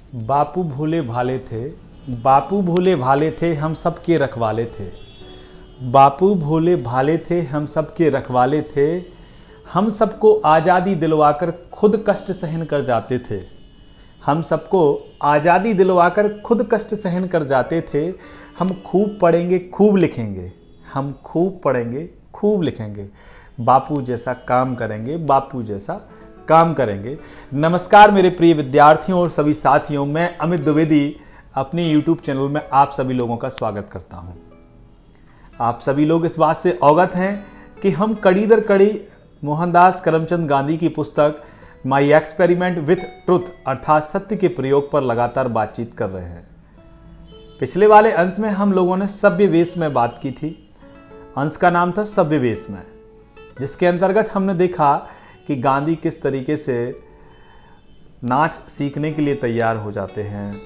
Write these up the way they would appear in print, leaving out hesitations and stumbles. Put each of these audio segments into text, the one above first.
बापू भोले भाले थे, बापू भोले भाले थे, हम सबके रखवाले थे। बापू भोले भाले थे, हम सबके रखवाले थे। हम सबको आज़ादी दिलवाकर खुद कष्ट सहन कर जाते थे। हम सबको आज़ादी दिलवाकर खुद कष्ट सहन कर जाते थे। हम खूब पढ़ेंगे खूब लिखेंगे, हम खूब पढ़ेंगे खूब लिखेंगे। बापू जैसा काम करेंगे, बापू जैसा काम करेंगे। नमस्कार मेरे प्रिय विद्यार्थियों और सभी साथियों, मैं अमित द्विवेदी अपने YouTube चैनल में आप सभी लोगों का स्वागत करता हूं। आप सभी लोग इस बात से अवगत हैं कि हम कड़ी दर कड़ी मोहनदास करमचंद गांधी की पुस्तक माई एक्सपेरिमेंट विथ ट्रुथ अर्थात सत्य के प्रयोग पर लगातार बातचीत कर रहे हैं। पिछले वाले अंश में हम लोगों ने सभ्य वेश में बात की थी। अंश का नाम था सभ्य वेश में, जिसके अंतर्गत हमने देखा कि गांधी किस तरीके से नाच सीखने के लिए तैयार हो जाते हैं,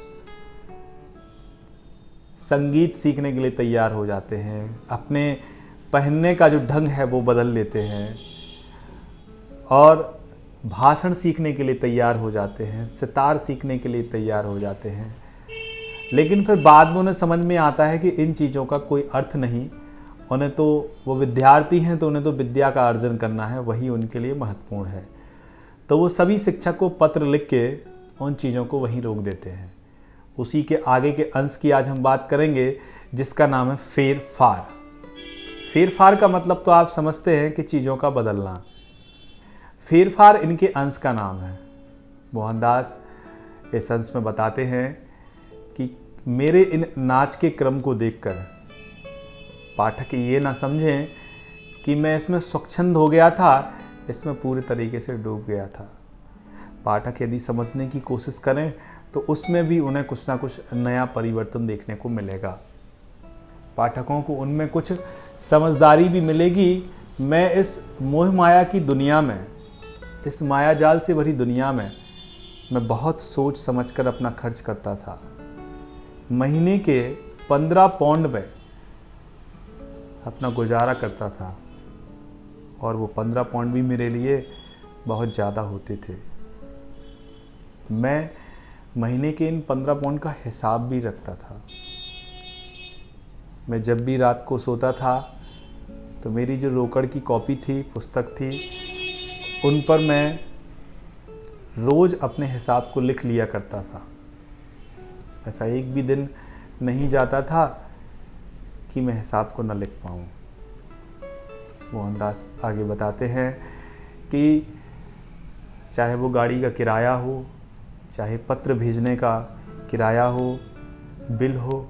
संगीत सीखने के लिए तैयार हो जाते हैं, अपने पहनने का जो ढंग है वो बदल लेते हैं और भाषण सीखने के लिए तैयार हो जाते हैं, सितार सीखने के लिए तैयार हो जाते हैं। लेकिन फिर बाद में उन्हें समझ में आता है कि इन चीज़ों का कोई अर्थ नहीं, उन्हें तो वो विद्यार्थी हैं तो उन्हें तो विद्या का अर्जन करना है, वही उनके लिए महत्वपूर्ण है। तो वो सभी शिक्षक को पत्र लिख के उन चीज़ों को वहीं रोक देते हैं। उसी के आगे के अंश की आज हम बात करेंगे, जिसका नाम है फेर फार। फेर फार का मतलब तो आप समझते हैं कि चीज़ों का बदलना। फेर फार इनके अंश का नाम है। मोहनदास इस अंश में बताते हैं कि मेरे इन नाच के क्रम को देखकर पाठक ये ना समझें कि मैं इसमें स्वच्छंद हो गया था, इसमें पूरे तरीके से डूब गया था। पाठक यदि समझने की कोशिश करें तो उसमें भी उन्हें कुछ ना कुछ नया परिवर्तन देखने को मिलेगा। पाठकों को उनमें कुछ समझदारी भी मिलेगी। मैं इस मोह माया की दुनिया में, इस माया जाल से भरी दुनिया में मैं बहुत सोच समझकर अपना खर्च करता था। महीने के 15 पाउंड में अपना गुजारा करता था और वो 15 पाउंड भी मेरे लिए बहुत ज़्यादा होते थे। मैं महीने के इन 15 पाउंड का हिसाब भी रखता था। मैं जब भी रात को सोता था तो मेरी जो रोकड़ की कॉपी थी, पुस्तक थी, उन पर मैं रोज़ अपने हिसाब को लिख लिया करता था। ऐसा एक भी दिन नहीं जाता था कि मैं हिसाब को न लिख पाऊँ। मोहनदास आगे बताते हैं कि चाहे वो गाड़ी का किराया हो, चाहे पत्र भेजने का किराया हो, बिल हो,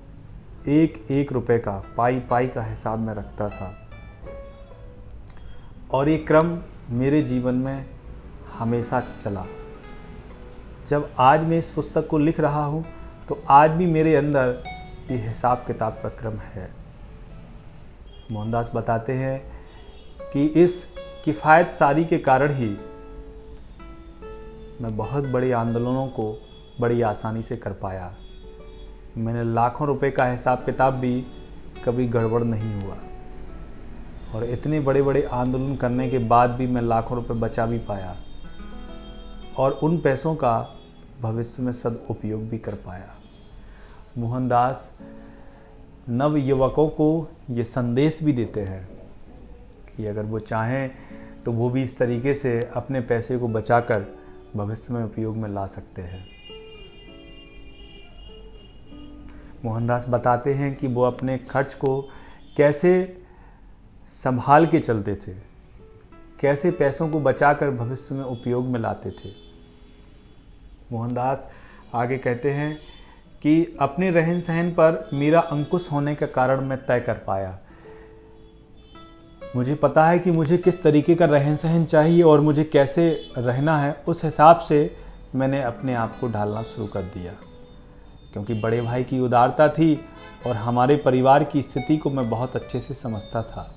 एक एक रुपए का पाई पाई का हिसाब मैं रखता था। और ये क्रम मेरे जीवन में हमेशा चला। जब आज मैं इस पुस्तक को लिख रहा हूँ तो आज भी मेरे अंदर ये हिसाब किताब का क्रम है। मोहनदास बताते हैं कि इस किफ़ायत सारी के कारण ही मैं बहुत बड़े आंदोलनों को बड़ी आसानी से कर पाया। मैंने लाखों रुपए का हिसाब किताब भी कभी गड़बड़ नहीं हुआ और इतने बड़े बड़े आंदोलन करने के बाद भी मैं लाखों रुपए बचा भी पाया और उन पैसों का भविष्य में सदुपयोग भी कर पाया। मोहनदास नव युवकों को ये संदेश भी देते हैं कि अगर वो चाहें तो वो भी इस तरीके से अपने पैसे को बचाकर भविष्य में उपयोग में ला सकते हैं। मोहनदास बताते हैं कि वो अपने खर्च को कैसे संभाल के चलते थे, कैसे पैसों को बचाकर भविष्य में उपयोग में लाते थे। मोहनदास आगे कहते हैं कि अपने रहन सहन पर मेरा अंकुश होने का कारण मैं तय कर पाया। मुझे पता है कि मुझे किस तरीके का रहन सहन चाहिए और मुझे कैसे रहना है। उस हिसाब से मैंने अपने आप को ढालना शुरू कर दिया, क्योंकि बड़े भाई की उदारता थी और हमारे परिवार की स्थिति को मैं बहुत अच्छे से समझता था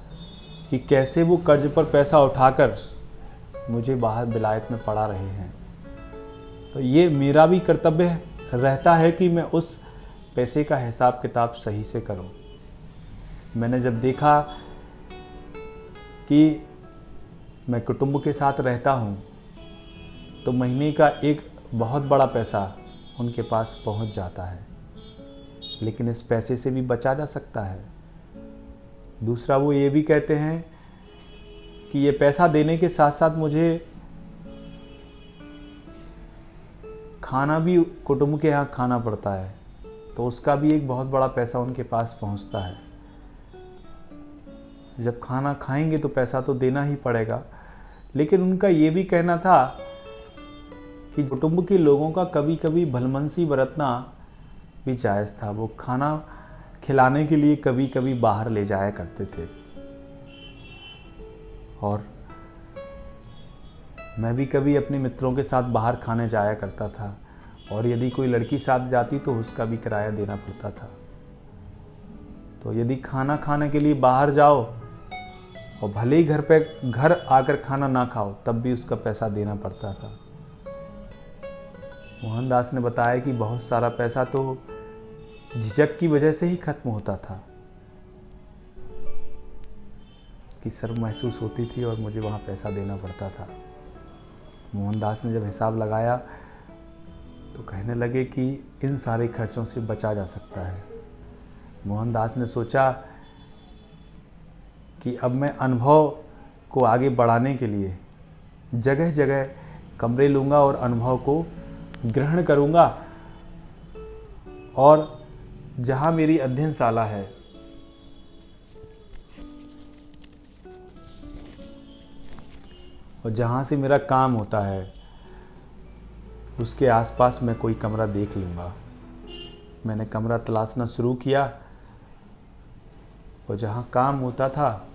कि कैसे वो कर्ज पर पैसा उठाकर मुझे बाहर विलायत में पड़ा रहे हैं। तो ये मेरा भी कर्तव्य रहता है कि मैं उस पैसे का हिसाब किताब सही से करूं। मैंने जब देखा कि मैं कुटुंब के साथ रहता हूं तो महीने का एक बहुत बड़ा पैसा उनके पास पहुंच जाता है, लेकिन इस पैसे से भी बचा जा सकता है। दूसरा, वो ये भी कहते हैं कि ये पैसा देने के साथ साथ मुझे खाना भी कुटुंब के यहाँ खाना पड़ता है, तो उसका भी एक बहुत बड़ा पैसा उनके पास पहुँचता है। जब खाना खाएंगे तो पैसा तो देना ही पड़ेगा, लेकिन उनका ये भी कहना था कि कुटुंब के लोगों का कभी कभी भलमनसी बरतना भी जायज़ था। वो खाना खिलाने के लिए कभी कभी बाहर ले जाया करते थे, और मैं भी कभी अपने मित्रों के साथ बाहर खाने जाया करता था, और यदि कोई लड़की साथ जाती तो उसका भी किराया देना पड़ता था। तो यदि खाना खाने के लिए बाहर जाओ और भले ही घर आकर खाना ना खाओ, तब भी उसका पैसा देना पड़ता था। मोहनदास ने बताया कि बहुत सारा पैसा तो झिझक की वजह से ही खत्म होता था, कि शर्म महसूस होती थी और मुझे वहाँ पैसा देना पड़ता था। मोहनदास ने जब हिसाब लगाया तो कहने लगे कि इन सारे खर्चों से बचा जा सकता है। मोहनदास ने सोचा कि अब मैं अनुभव को आगे बढ़ाने के लिए जगह जगह कमरे लूँगा और अनुभव को ग्रहण करूँगा, और जहाँ मेरी अध्ययनशाला है और जहाँ से मेरा काम होता है उसके आसपास मैं कोई कमरा देख लूँगा। मैंने कमरा तलाशना शुरू किया, और जहाँ काम होता था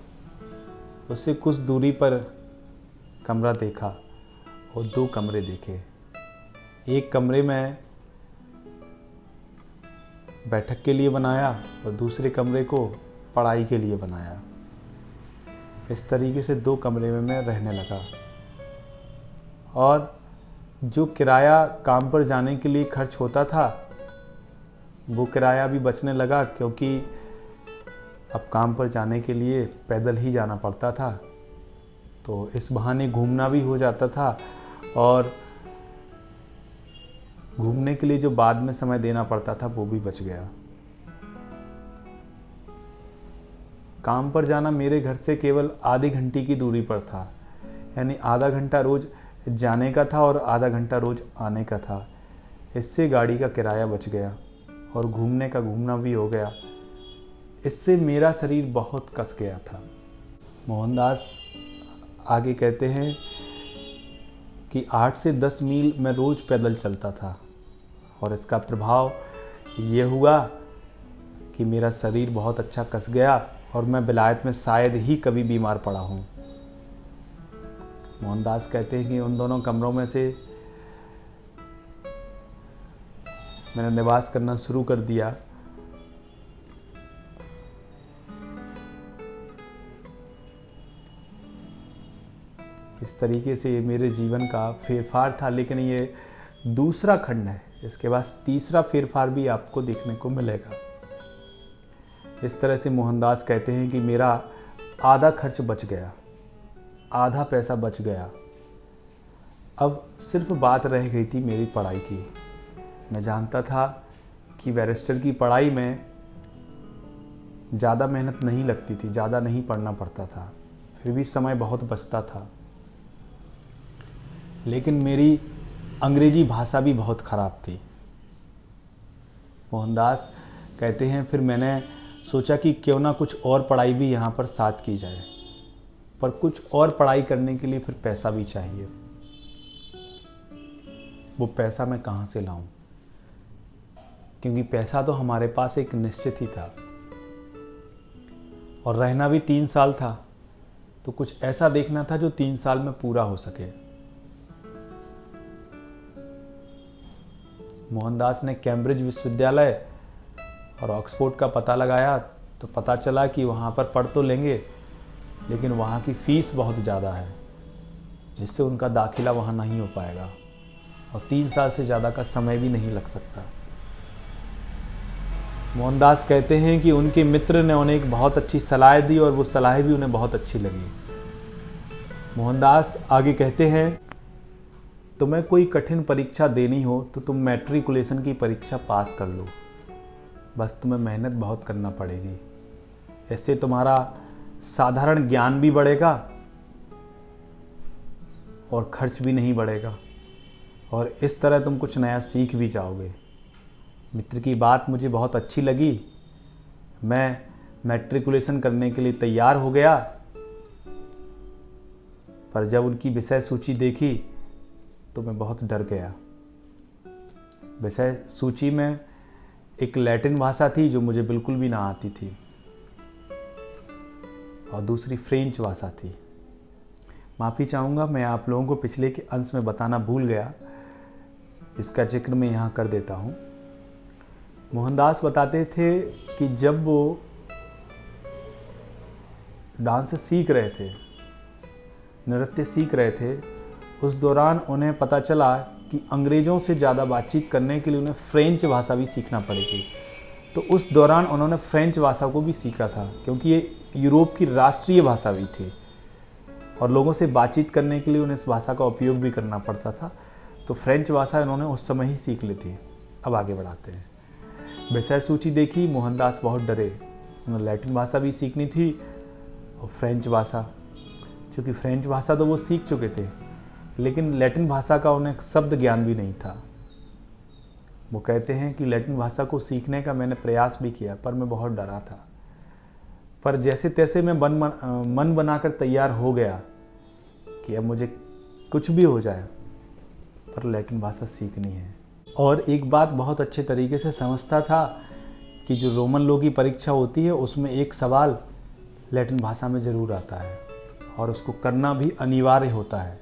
उससे कुछ दूरी पर कमरा देखा और 2 कमरे देखे। एक कमरे में बैठक के लिए बनाया और दूसरे कमरे को पढ़ाई के लिए बनाया। इस तरीके से 2 कमरे में मैं रहने लगा, और जो किराया काम पर जाने के लिए खर्च होता था वो किराया भी बचने लगा, क्योंकि अब काम पर जाने के लिए पैदल ही जाना पड़ता था। तो इस बहाने घूमना भी हो जाता था, और घूमने के लिए जो बाद में समय देना पड़ता था वो भी बच गया। काम पर जाना मेरे घर से केवल आधे घंटे की दूरी पर था, यानी आधा घंटा रोज जाने का था और आधा घंटा रोज आने का था। इससे गाड़ी का किराया बच गया और घूमने का घूमना भी हो गया। इससे मेरा शरीर बहुत कस गया था। मोहनदास आगे कहते हैं कि 8 से 10 मील मैं रोज़ पैदल चलता था, और इसका प्रभाव ये हुआ कि मेरा शरीर बहुत अच्छा कस गया और मैं विलायत में शायद ही कभी बीमार पड़ा हूँ। मोहनदास कहते हैं कि उन दोनों कमरों में से मैंने निवास करना शुरू कर दिया। इस तरीके से ये मेरे जीवन का फेरफार था, लेकिन ये दूसरा खंड है। इसके बाद तीसरा फेरफार भी आपको देखने को मिलेगा। इस तरह से मोहनदास कहते हैं कि मेरा आधा खर्च बच गया, आधा पैसा बच गया। अब सिर्फ बात रह गई थी मेरी पढ़ाई की। मैं जानता था कि बैरिस्टर की पढ़ाई में ज़्यादा मेहनत नहीं लगती थी, ज़्यादा नहीं पढ़ना पड़ता था, फिर भी समय बहुत बचता था। लेकिन मेरी अंग्रेजी भाषा भी बहुत ख़राब थी। मोहनदास कहते हैं फिर मैंने सोचा कि क्यों ना कुछ और पढ़ाई भी यहाँ पर साथ की जाए, पर कुछ और पढ़ाई करने के लिए फिर पैसा भी चाहिए। वो पैसा मैं कहाँ से लाऊं? क्योंकि पैसा तो हमारे पास एक निश्चित ही था, और रहना भी 3 साल था, तो कुछ ऐसा देखना था जो 3 साल में पूरा हो सके। मोहनदास ने कैम्ब्रिज विश्वविद्यालय और ऑक्सफोर्ड का पता लगाया, तो पता चला कि वहाँ पर पढ़ तो लेंगे, लेकिन वहाँ की फ़ीस बहुत ज़्यादा है, जिससे उनका दाखिला वहाँ नहीं हो पाएगा, और 3 साल से ज़्यादा का समय भी नहीं लग सकता। मोहनदास कहते हैं कि उनके मित्र ने उन्हें एक बहुत अच्छी सलाह दी, और वो सलाह भी उन्हें बहुत अच्छी लगी। मोहनदास आगे कहते हैं तुम्हें कोई कठिन परीक्षा देनी हो तो तुम मैट्रिकुलेशन की परीक्षा पास कर लो, बस तुम्हें मेहनत बहुत करना पड़ेगी। इससे तुम्हारा साधारण ज्ञान भी बढ़ेगा और खर्च भी नहीं बढ़ेगा, और इस तरह तुम कुछ नया सीख भी जाओगे। मित्र की बात मुझे बहुत अच्छी लगी। मैं मैट्रिकुलेशन करने के लिए तैयार हो गया, पर जब उनकी विषय सूची देखी तो मैं बहुत डर गया। विषय सूची में एक लैटिन भाषा थी जो मुझे बिल्कुल भी ना आती थी, और दूसरी फ्रेंच भाषा थी। माफ़ी चाहूँगा, मैं आप लोगों को पिछले के अंश में बताना भूल गया, इसका जिक्र मैं यहाँ कर देता हूँ। मोहनदास बताते थे कि जब वो डांस सीख रहे थे, नृत्य सीख रहे थे, उस दौरान उन्हें पता चला कि अंग्रेज़ों से ज़्यादा बातचीत करने के लिए उन्हें फ्रेंच भाषा भी सीखना पड़ेगी। तो उस दौरान उन्होंने फ्रेंच भाषा को भी सीखा था, क्योंकि ये यूरोप की राष्ट्रीय भाषा भी थी और लोगों से बातचीत करने के लिए उन्हें इस भाषा का उपयोग भी करना पड़ता था। तो फ्रेंच भाषा इन्होंने उस समय ही सीख ली थी। अब आगे बढ़ाते हैं। विषय सूची देखी, मोहनदास बहुत डरे। उन्हें लैटिन भाषा भी सीखनी थी और फ्रेंच भाषा, क्योंकि फ्रेंच भाषा तो वो सीख चुके थे, लेकिन लैटिन भाषा का उन्हें शब्द ज्ञान भी नहीं था। वो कहते हैं कि लैटिन भाषा को सीखने का मैंने प्रयास भी किया, पर मैं बहुत डरा था। पर जैसे तैसे मैं मन बनाकर तैयार हो गया कि अब मुझे कुछ भी हो जाए, पर लैटिन भाषा सीखनी है। और एक बात बहुत अच्छे तरीके से समझता था कि जो रोमन लोग की परीक्षा होती है उसमें एक सवाल लैटिन भाषा में ज़रूर आता है और उसको करना भी अनिवार्य होता है।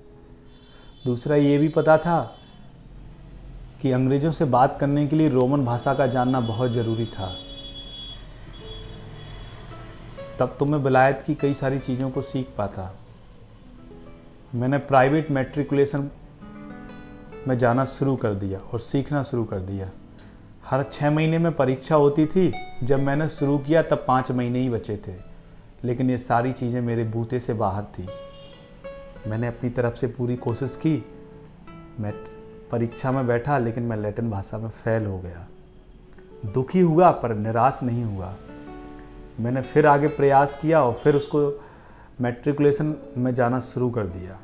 दूसरा ये भी पता था कि अंग्रेज़ों से बात करने के लिए रोमन भाषा का जानना बहुत ज़रूरी था। तब तो मैं विलायत की कई सारी चीज़ों को सीख पाता। मैंने प्राइवेट मैट्रिकुलेशन में जाना शुरू कर दिया और सीखना शुरू कर दिया। हर 6 महीने में परीक्षा होती थी। जब मैंने शुरू किया तब 5 महीने ही बचे थे, लेकिन ये सारी चीज़ें मेरे बूते से बाहर थी। मैंने अपनी तरफ से पूरी कोशिश की। मैं परीक्षा में बैठा, लेकिन मैं लैटिन भाषा में फेल हो गया। दुखी हुआ पर निराश नहीं हुआ। मैंने फिर आगे प्रयास किया और फिर उसको मैट्रिकुलेशन में जाना शुरू कर दिया।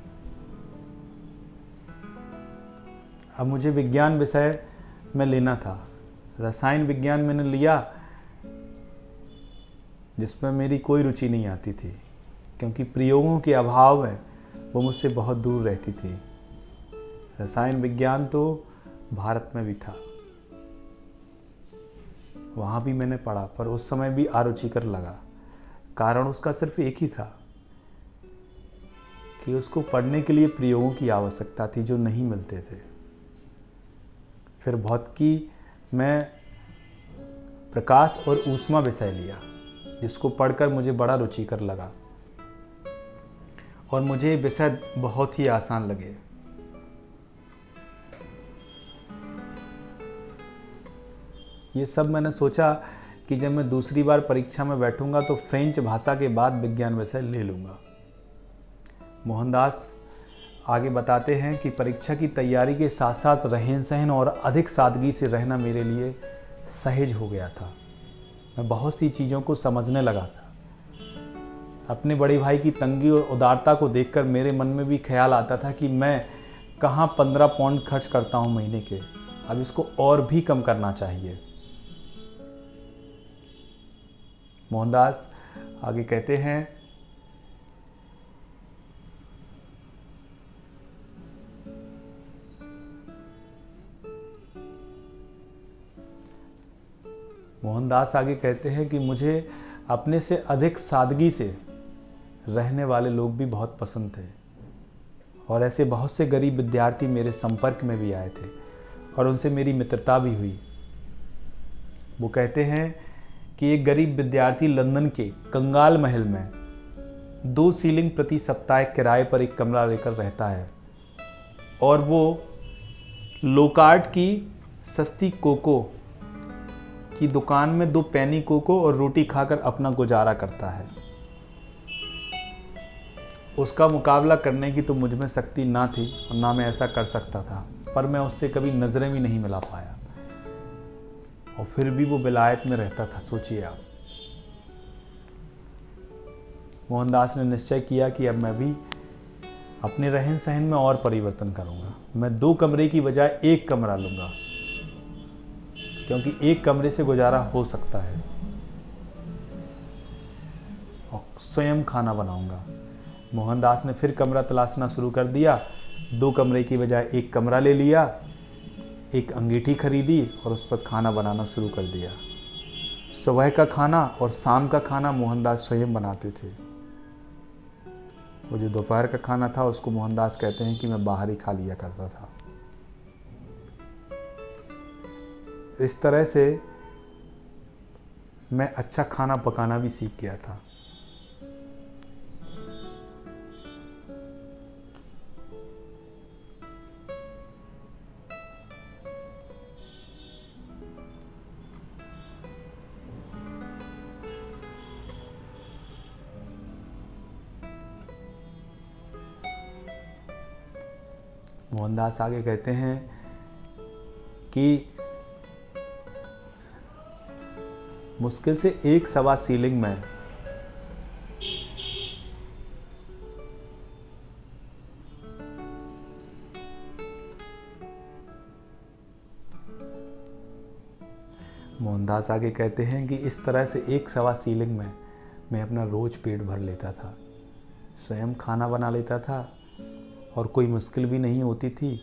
अब मुझे विज्ञान विषय में लेना था। रसायन विज्ञान मैंने लिया, जिसमें मेरी कोई रुचि नहीं आती थी, क्योंकि प्रयोगों के अभाव में वो मुझसे बहुत दूर रहती थी। रसायन विज्ञान तो भारत में भी था, वहाँ भी मैंने पढ़ा, पर उस समय भी अरुचिकर लगा। कारण उसका सिर्फ एक ही था कि उसको पढ़ने के लिए प्रयोगों की आवश्यकता थी जो नहीं मिलते थे। फिर भौतिकी में प्रकाश और ऊष्मा विषय लिया, जिसको पढ़कर मुझे बड़ा रुचिकर लगा और मुझे विषय बहुत ही आसान लगे। ये सब मैंने सोचा कि जब मैं दूसरी बार परीक्षा में बैठूंगा तो फ्रेंच भाषा के बाद विज्ञान विषय ले लूँगा। मोहनदास आगे बताते हैं कि परीक्षा की तैयारी के साथ साथ रहन सहन और अधिक सादगी से रहना मेरे लिए सहज हो गया था। मैं बहुत सी चीज़ों को समझने लगा था। अपने बड़े भाई की तंगी और उदारता को देखकर मेरे मन में भी ख्याल आता था कि मैं कहाँ 15 पाउंड खर्च करता हूँ महीने के, अब इसको और भी कम करना चाहिए। मोहनदास आगे कहते हैं, कि मुझे अपने से अधिक सादगी से रहने वाले लोग भी बहुत पसंद थे, और ऐसे बहुत से गरीब विद्यार्थी मेरे संपर्क में भी आए थे और उनसे मेरी मित्रता भी हुई। वो कहते हैं कि एक गरीब विद्यार्थी लंदन के कंगाल महल में 2 सीलिंग प्रति सप्ताह किराए पर एक कमरा लेकर रहता है, और वो लोकार्ट की सस्ती कोको की दुकान में 2 पैनी कोको और रोटी खाकर अपना गुजारा करता है। उसका मुकाबला करने की तो मुझ में शक्ति ना थी और ना मैं ऐसा कर सकता था, पर मैं उससे कभी नज़रें भी नहीं मिला पाया। और फिर भी वो विलायत में रहता था, सोचिए आप। मोहनदास ने निश्चय किया कि अब मैं भी अपने रहन सहन में और परिवर्तन करूंगा। मैं 2 कमरे की बजाय 1 कमरा लूंगा, क्योंकि 1 कमरे से गुजारा हो सकता है। और स्वयं खाना बनाऊंगा। मोहनदास ने फिर कमरा तलाशना शुरू कर दिया। 2 कमरे की बजाय 1 कमरा ले लिया, एक अंगीठी खरीदी और उस पर खाना बनाना शुरू कर दिया। सुबह का खाना और शाम का खाना मोहनदास स्वयं बनाते थे। वो जो दोपहर का खाना था उसको मोहनदास कहते हैं कि मैं बाहर ही खा लिया करता था। इस तरह से मैं अच्छा खाना पकाना भी सीख गया था। मोहनदास आगे कहते हैं कि मुश्किल से 1 सवा सीलिंग में मोहनदास आगे कहते हैं कि इस तरह से 1 सवा सीलिंग में मैं अपना रोज पेट भर लेता था, स्वयं खाना बना लेता था और कोई मुश्किल भी नहीं होती थी।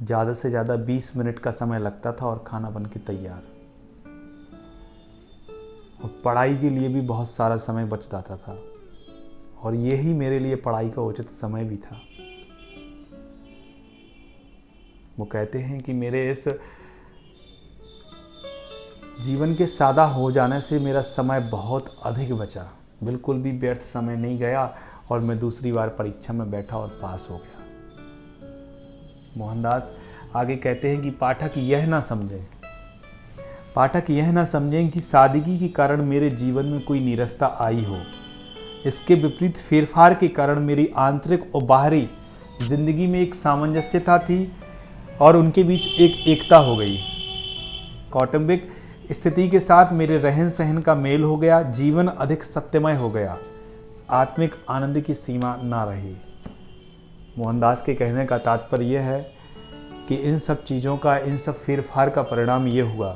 ज़्यादा से ज़्यादा 20 मिनट का समय लगता था और खाना बन के तैयार। और पढ़ाई के लिए भी बहुत सारा समय बच जाता था और यही मेरे लिए पढ़ाई का उचित समय भी था। वो कहते हैं कि मेरे इस जीवन के सादा हो जाने से मेरा समय बहुत अधिक बचा, बिल्कुल भी व्यर्थ समय नहीं गया और मैं दूसरी बार परीक्षा में बैठा और पास हो गया। मोहनदास आगे कहते हैं कि पाठक यह ना समझें कि सादगी के कारण मेरे जीवन में कोई नीरसता आई हो। इसके विपरीत फेरफार के कारण मेरी आंतरिक और बाहरी जिंदगी में एक सामंजस्यता थी और उनके बीच एक एकता हो गई। कौटुंबिक स्थिति के साथ मेरे रहन सहन का मेल हो गया, जीवन अधिक सत्यमय हो गया, आत्मिक आनंद की सीमा ना रही। मोहनदास के कहने का तात्पर्य यह है कि इन सब चीज़ों का, इन सब फेरफार का परिणाम ये हुआ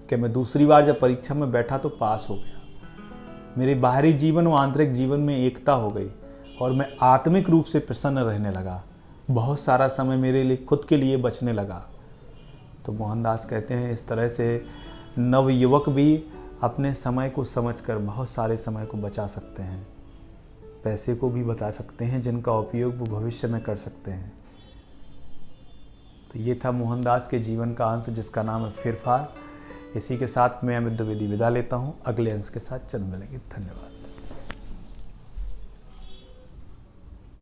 कि मैं दूसरी बार जब परीक्षा में बैठा तो पास हो गया। मेरे बाहरी जीवन और आंतरिक जीवन में एकता हो गई और मैं आत्मिक रूप से प्रसन्न रहने लगा। बहुत सारा समय मेरे लिए खुद के लिए बचने लगा। तो मोहनदास कहते हैं इस तरह से नवयुवक भी अपने समय को समझकर बहुत सारे समय को बचा सकते हैं, पैसे को भी बचा सकते हैं जिनका उपयोग वो भविष्य में कर सकते हैं। तो ये था मोहनदास के जीवन का अंश जिसका नाम है फेरफार। इसी के साथ मैं अमित द्विवेदी विदा लेता हूँ। अगले अंश के साथ जल्द मिलेंगे। धन्यवाद।